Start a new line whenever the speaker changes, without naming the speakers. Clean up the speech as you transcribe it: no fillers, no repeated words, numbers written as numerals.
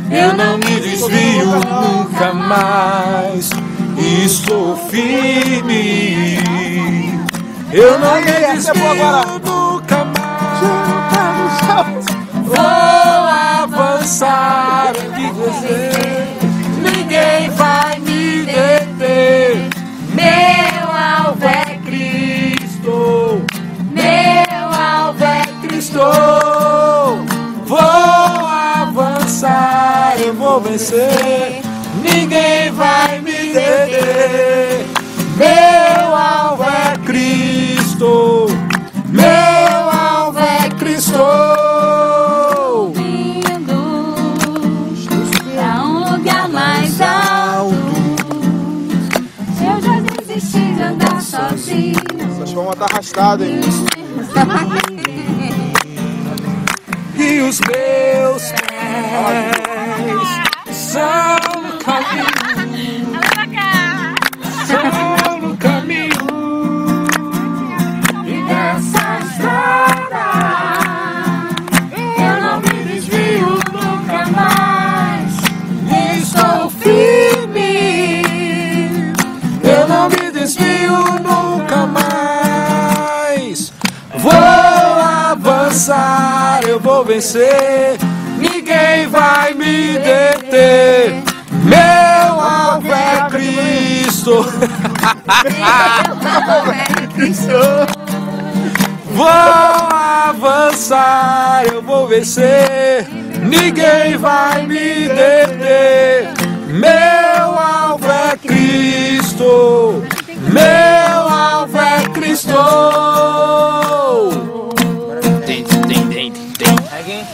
Eu não me desvio nunca mais. Estou firme. Eu não me desvio nunca mais. Vou avançar. Ninguém vai me deter. Meu alvo é Cristo. Meu alvo é Cristo. Vou avançar, eu vou vencer. Ninguém vai me deter. Meu alvo é Cristo. Meu alvo é Cristo.
Pra um lugar mais alto. Se eu já desisti de andar sozinho.
Essas palmas tá arrastada, hein?
E os meus pés são no caminho. São no caminho. E nessa estrada eu não me desvio nunca mais. Estou firme. Eu não me desvio nunca mais. Vou avançar, eu vou vencer. Ninguém vai me deter. Meu alvo é Cristo. Vou avançar, eu vou vencer. Ninguém vai me deter. Meu alvo é Cristo. Meu alvo é Cristo. Again.